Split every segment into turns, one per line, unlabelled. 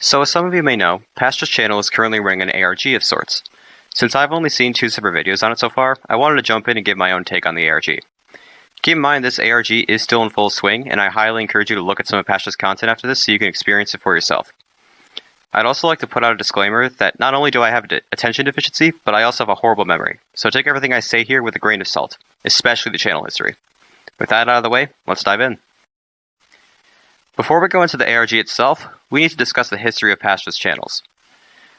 So as some of you may know, Pastra's channel is currently running an ARG of sorts. Since I've only seen 2 separate videos on it so far, I wanted to jump in and give my own take on the ARG. Keep in mind this ARG is still in full swing, and I highly encourage you to look at some of Pastra's content after this so you can experience it for yourself. I'd also like to put out a disclaimer that not only do I have attention deficiency, but I also have a horrible memory, so take everything I say here with a grain of salt, especially the channel history. With that out of the way, let's dive in. Before we go into the ARG itself, we need to discuss the history of Pastra's channels.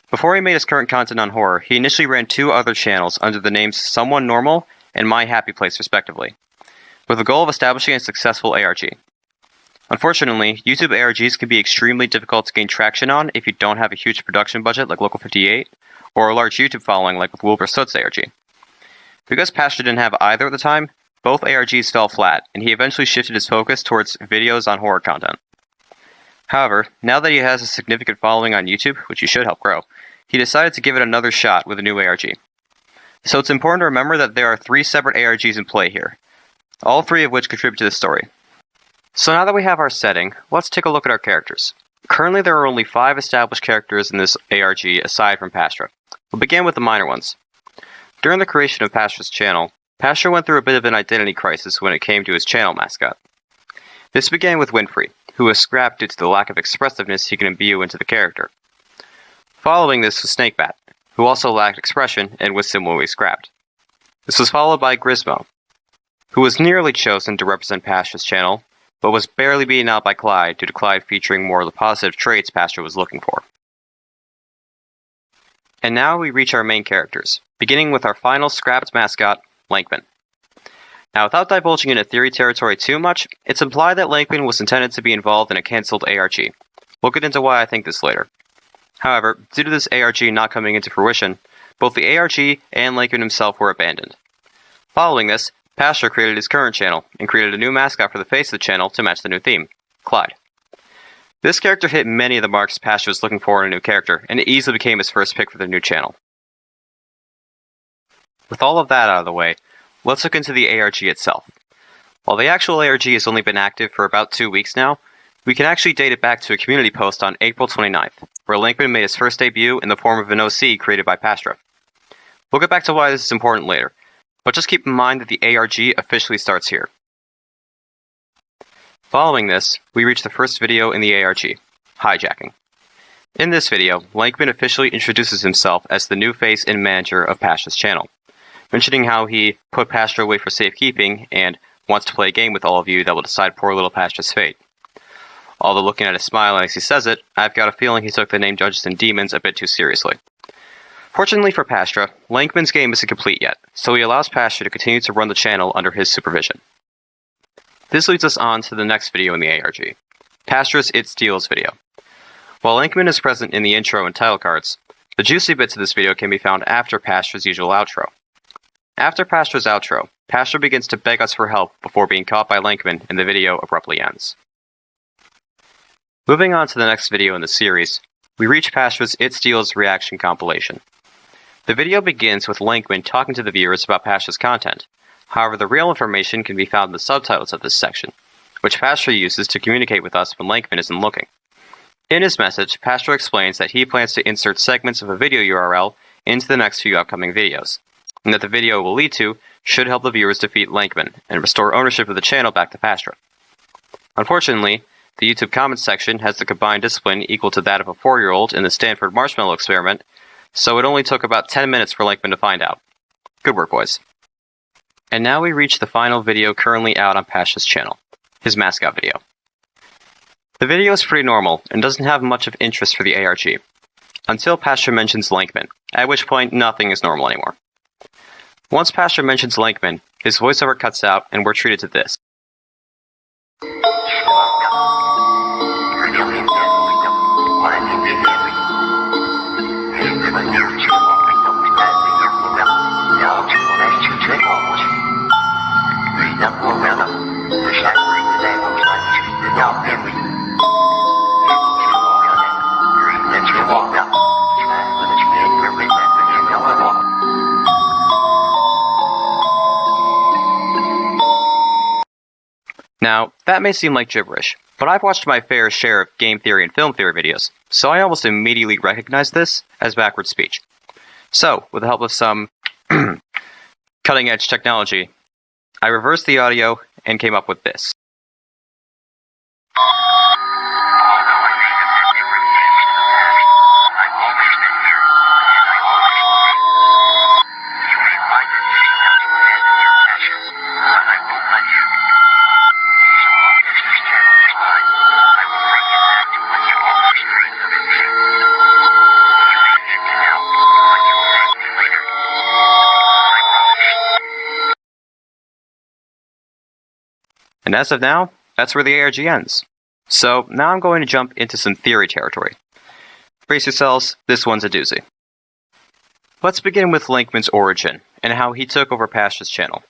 Before he made his current content on horror, he initially ran 2 other channels under the names Someone Normal and My Happy Place respectively, with the goal of establishing a successful ARG. Unfortunately, YouTube ARGs can be extremely difficult to gain traction on if you don't have a huge production budget like Local 58, or a large YouTube following like with Wilbur Soot's ARG. Because Pastra didn't have either at the time, both ARGs fell flat, and he eventually shifted his focus towards videos on horror content. However, now that he has a significant following on YouTube, which he should help grow, he decided to give it another shot with a new ARG. So it's important to remember that there are 3 separate ARGs in play here, all 3 of which contribute to the story. So now that we have our setting, let's take a look at our characters. Currently there are only 5 established characters in this ARG aside from Pastra. We'll begin with the minor ones. During the creation of Pastra's channel, Pastra went through a bit of an identity crisis when it came to his channel mascot. This began with Winfrey, who was scrapped due to the lack of expressiveness he could imbue into the character. Following this was Snakebat, who also lacked expression and was similarly scrapped. This was followed by Grismo, who was nearly chosen to represent Pastra's channel, but was barely beaten out by Clyde due to Clyde featuring more of the positive traits Pastra was looking for. And now we reach our main characters, beginning with our final scrapped mascot, Lankmann. Now, without divulging into theory territory too much, it's implied that Lankmann was intended to be involved in a cancelled ARG. We'll get into why I think this later. However, due to this ARG not coming into fruition, both the ARG and Lankmann himself were abandoned. Following this, Pastra created his current channel, and created a new mascot for the face of the channel to match the new theme, Clyde. This character hit many of the marks Pastra was looking for in a new character, and it easily became his first pick for the new channel. With all of that out of the way, let's look into the ARG itself. While the actual ARG has only been active for about 2 weeks now, we can actually date it back to a community post on April 29th, where Lankmann made his first debut in the form of an OC created by Pastra. We'll get back to why this is important later, but just keep in mind that the ARG officially starts here. Following this, we reach the first video in the ARG, Hijacking. In this video, Lankmann officially introduces himself as the new face and manager of Pastra's channel, mentioning how he put Pastra away for safekeeping and wants to play a game with all of you that will decide poor little Pastra's fate. Although looking at his smile as he says it, I've got a feeling he took the name Judges and Demons a bit too seriously. Fortunately for Pastra, Lankmann's game isn't complete yet, so he allows Pastra to continue to run the channel under his supervision. This leads us on to the next video in the ARG, Pastra's It Steals video. While Lankmann is present in the intro and title cards, the juicy bits of this video can be found after Pastra's usual outro. After Pastra's outro, Pastra begins to beg us for help before being caught by Lankmann, and the video abruptly ends. Moving on to the next video in the series, we reach Pastra's It Steals reaction compilation. The video begins with Lankmann talking to the viewers about Pastra's content. However, the real information can be found in the subtitles of this section, which Pastra uses to communicate with us when Lankmann isn't looking. In his message, Pastra explains that he plans to insert segments of a video URL into the next few upcoming videos, and that the video will lead to should help the viewers defeat Lankmann and restore ownership of the channel back to Pastra. Unfortunately, the YouTube comments section has the combined discipline equal to that of a 4-year-old in the Stanford marshmallow experiment, so it only took about 10 minutes for Lankmann to find out. Good work, boys. And now we reach the final video currently out on Pastra's channel, his mascot video. The video is pretty normal and doesn't have much of interest for the ARG, until Pastra mentions Lankmann, at which point nothing is normal anymore. Once Pastra mentions Lankmann, his voiceover cuts out and we're treated to this. Now, that may seem like gibberish, but I've watched my fair share of game theory and film theory videos, so I almost immediately recognized this as backward speech. So, with the help of some cutting-edge technology, I reversed the audio and came up with this. And as of now, that's where the ARG ends. So now I'm going to jump into some theory territory. Brace yourselves, this one's a doozy. Let's begin with Lankmann's origin, and how he took over Pastra's channel.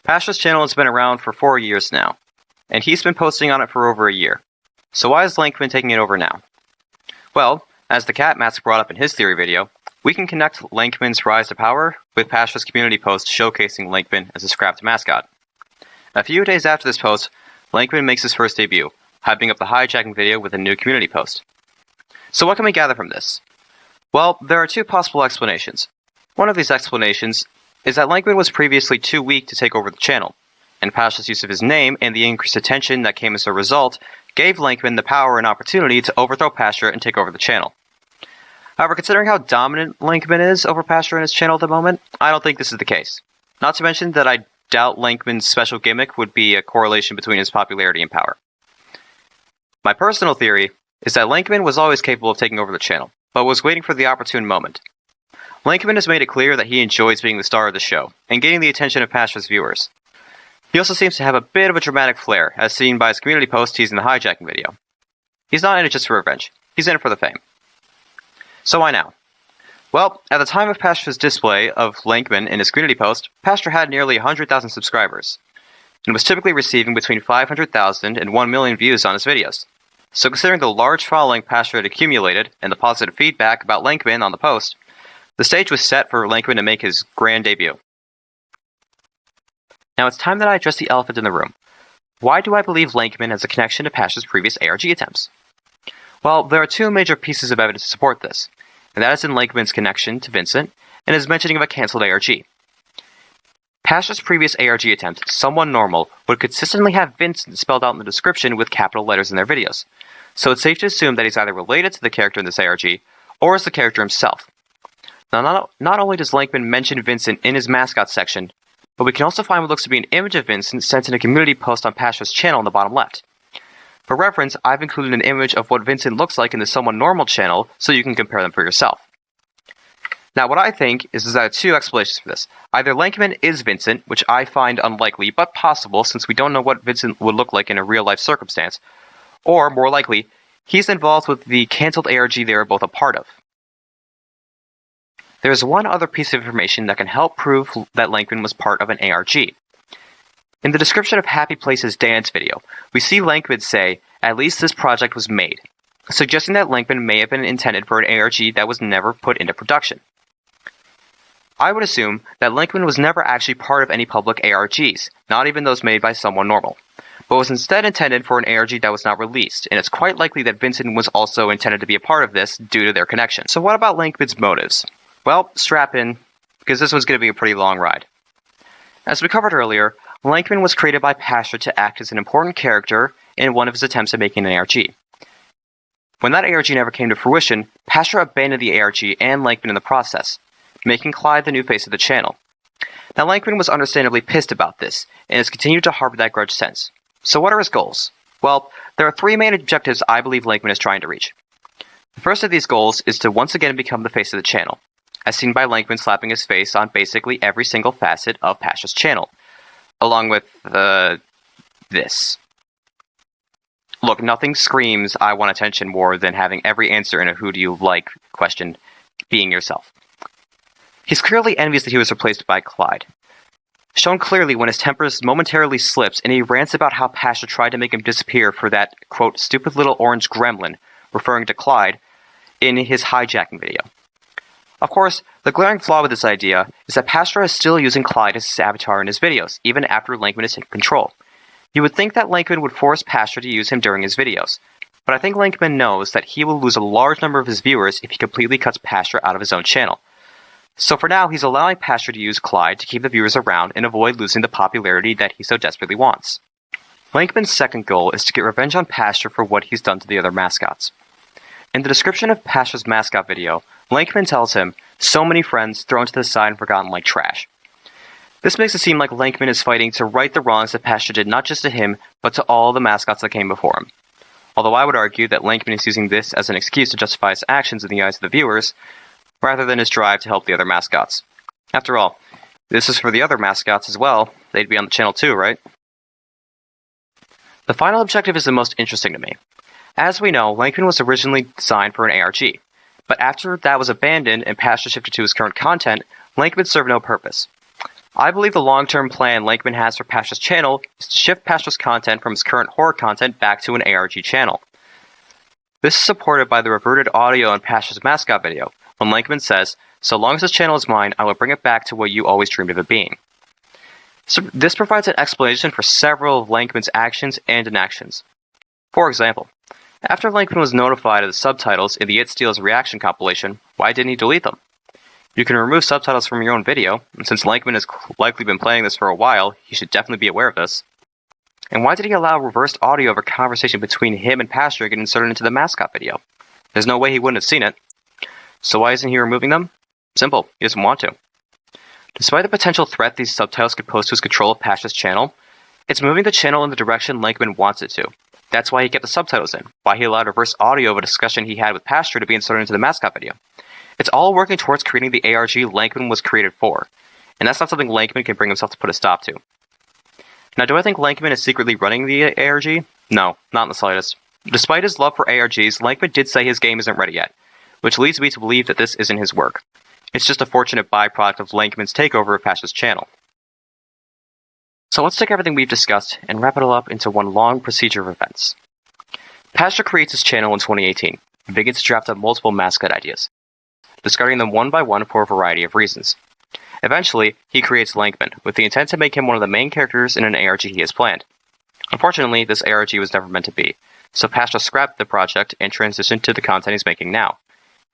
Pastra's channel has been around for 4 years now, and he's been posting on it for over a year. So why is Lankmann taking it over now? Well, as the cat Mask brought up in his theory video, we can connect Lankmann's rise to power with Pastra's community post showcasing Lankmann as a scrapped mascot. A few days after this post, Lankmann makes his first debut, hyping up the hijacking video with a new community post. So what can we gather from this? Well, there are two possible explanations. One of these explanations is that Lankmann was previously too weak to take over the channel, and Pastra's use of his name and the increased attention that came as a result gave Lankmann the power and opportunity to overthrow Pastra and take over the channel. However, considering how dominant Lankmann is over Pastra and his channel at the moment, I don't think this is the case. Not to mention that I doubt Lankmann's special gimmick would be a correlation between his popularity and power. My personal theory is that Lankmann was always capable of taking over the channel, but was waiting for the opportune moment. Lankmann has made it clear that he enjoys being the star of the show, and gaining the attention of Pastra's viewers. He also seems to have a bit of a dramatic flair, as seen by his community post teasing the hijacking video. He's not in it just for revenge, he's in it for the fame. So why now? Well, at the time of Pastra's display of Lankmann in his community post, Pastra had nearly 100,000 subscribers, and was typically receiving between 500,000 and 1 million views on his videos. So considering the large following Pastra had accumulated, and the positive feedback about Lankmann on the post, the stage was set for Lankmann to make his grand debut. Now it's time that I address the elephant in the room. Why do I believe Lankmann has a connection to Pastra's previous ARG attempts? Well, there are two major pieces of evidence to support this, and that is in Lankmann's connection to Vincent, and his mentioning of a cancelled ARG. Pastra's previous ARG attempt, Someone Normal, would consistently have Vincent spelled out in the description with capital letters in their videos, so it's safe to assume that he's either related to the character in this ARG, or is the character himself. Now, not only does Lankmann mention Vincent in his Mascots section, but we can also find what looks to be an image of Vincent sent in a community post on Pastra's channel in the bottom left. For reference, I've included an image of what Vincent looks like in the Someone Normal channel, so you can compare them for yourself. Now, what I think is there are two explanations for this. Either Lankmann is Vincent, which I find unlikely, but possible since we don't know what Vincent would look like in a real-life circumstance, or, more likely, he's involved with the cancelled ARG they are both a part of. There is one other piece of information that can help prove that Lankmann was part of an ARG. In the description of Happy Place's dance video, we see Lankmann say, "At least this project was made," suggesting that Lankmann may have been intended for an ARG that was never put into production. I would assume that Lankmann was never actually part of any public ARGs, not even those made by Someone Normal, but was instead intended for an ARG that was not released, and it's quite likely that Vincent was also intended to be a part of this due to their connection. So what about Lankmann's motives? Well, strap in, because this one's going to be a pretty long ride. As we covered earlier, Lankmann was created by Pastra to act as an important character in one of his attempts at making an ARG. When that ARG never came to fruition, Pastra abandoned the ARG and Lankmann in the process, making Clyde the new face of the channel. Now, Lankmann was understandably pissed about this, and has continued to harbor that grudge since. So what are his goals? Well, there are three main objectives I believe Lankmann is trying to reach. The first of these goals is to once again become the face of the channel, as seen by Lankmann slapping his face on basically every single facet of Pastra's channel, along with, this. Look, nothing screams I want attention more than having every answer in a who do you like question being yourself. He's clearly envious that he was replaced by Clyde, shown clearly when his temper momentarily slips and he rants about how Pastra tried to make him disappear for that, quote, stupid little orange gremlin, referring to Clyde, in his hijacking video. Of course, the glaring flaw with this idea is that Pastra is still using Clyde as his avatar in his videos, even after Lankmann has taken control. You would think that Lankmann would force Pastra to use him during his videos, but I think Lankmann knows that he will lose a large number of his viewers if he completely cuts Pastra out of his own channel. So for now, he's allowing Pastra to use Clyde to keep the viewers around and avoid losing the popularity that he so desperately wants. Lankmann's second goal is to get revenge on Pastra for what he's done to the other mascots. In the description of Pastra's mascot video, Lankmann tells him, "So many friends thrown to the side and forgotten like trash." This makes it seem like Lankmann is fighting to right the wrongs that Pastra did not just to him, but to all the mascots that came before him. Although I would argue that Lankmann is using this as an excuse to justify his actions in the eyes of the viewers, rather than his drive to help the other mascots. After all, this is for the other mascots as well. They'd be on the channel too, right? The final objective is the most interesting to me. As we know, Lankmann was originally designed for an ARG, but after that was abandoned and Pastra shifted to his current content, Lankmann served no purpose. I believe the long-term plan Lankmann has for Pastra's channel is to shift Pastra's content from his current horror content back to an ARG channel. This is supported by the reverted audio in Pastra's mascot video, when Lankmann says, "So long as this channel is mine, I will bring it back to what you always dreamed of it being." So this provides an explanation for several of Lankmann's actions and inactions. For example, after Lankmann was notified of the subtitles in the It Steals reaction compilation, why didn't he delete them? You can remove subtitles from your own video, and since Lankmann has likely been playing this for a while, he should definitely be aware of this. And why did he allow reversed audio of a conversation between him and Pastra get inserted into the mascot video? There's no way he wouldn't have seen it. So why isn't he removing them? Simple, he doesn't want to. Despite the potential threat these subtitles could pose to his control of Pastra's channel, it's moving the channel in the direction Lankmann wants it to. That's why he kept the subtitles in, why he allowed reverse audio of a discussion he had with Pastra to be inserted into the mascot video. It's all working towards creating the ARG Lankmann was created for, and that's not something Lankmann can bring himself to put a stop to. Now, do I think Lankmann is secretly running the ARG? No, not in the slightest. Despite his love for ARGs, Lankmann did say his game isn't ready yet, which leads me to believe that this isn't his work. It's just a fortunate byproduct of Lankmann's takeover of Pastra's channel. So let's take everything we've discussed and wrap it all up into one long procedure of events. Pastra creates his channel in 2018 and begins to draft up multiple mascot ideas, discarding them one by one for a variety of reasons. Eventually, he creates Lankmann, with the intent to make him one of the main characters in an ARG he has planned. Unfortunately, this ARG was never meant to be, so Pastra scrapped the project and transitioned to the content he's making now,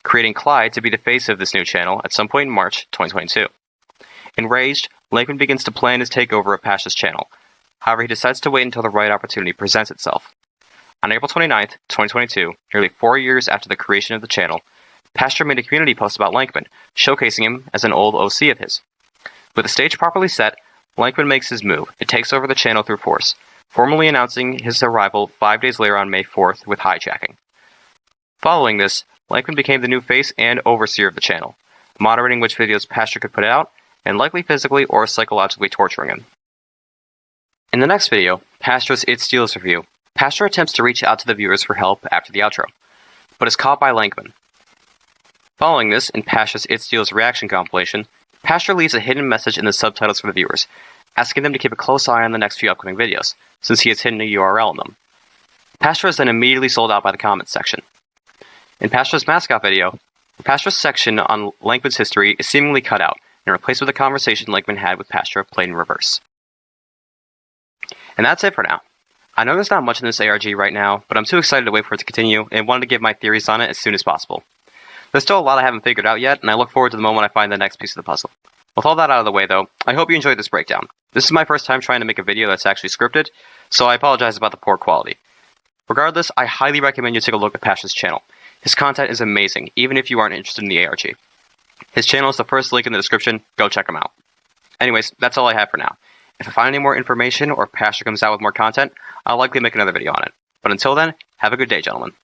creating Clyde to be the face of this new channel at some point in March 2022. Enraged, Lankmann begins to plan his takeover of Pastra's channel. However, he decides to wait until the right opportunity presents itself. On April 29th, 2022, nearly 4 years after the creation of the channel, Pastra made a community post about Lankmann, showcasing him as an old OC of his. With the stage properly set, Lankmann makes his move and takes over the channel through force, formally announcing his arrival 5 days later on May 4th with hijacking. Following this, Lankmann became the new face and overseer of the channel, moderating which videos Pastra could put out, and likely physically or psychologically torturing him. In the next video, Pastra's It Steals review, Pastra attempts to reach out to the viewers for help after the outro, but is caught by Lankmann. Following this, in Pastra's It Steals reaction compilation, Pastra leaves a hidden message in the subtitles for the viewers, asking them to keep a close eye on the next few upcoming videos, since he has hidden a URL in them. Pastra is then immediately sold out by the comments section. In Pastra's mascot video, Pastra's section on Lankmann's history is seemingly cut out and replaced with a conversation Lankmann had with Pastra played in reverse. And that's it for now. I know there's not much in this ARG right now, but I'm too excited to wait for it to continue and wanted to give my theories on it as soon as possible. There's still a lot I haven't figured out yet, and I look forward to the moment I find the next piece of the puzzle. With all that out of the way though, I hope you enjoyed this breakdown. This is my first time trying to make a video that's actually scripted, so I apologize about the poor quality. Regardless, I highly recommend you take a look at Pastra's channel. His content is amazing, even if you aren't interested in the ARG. His channel is the first link in the description, go check him out. Anyways, that's all I have for now. If I find any more information or if Pastra comes out with more content, I'll likely make another video on it. But until then, have a good day, gentlemen.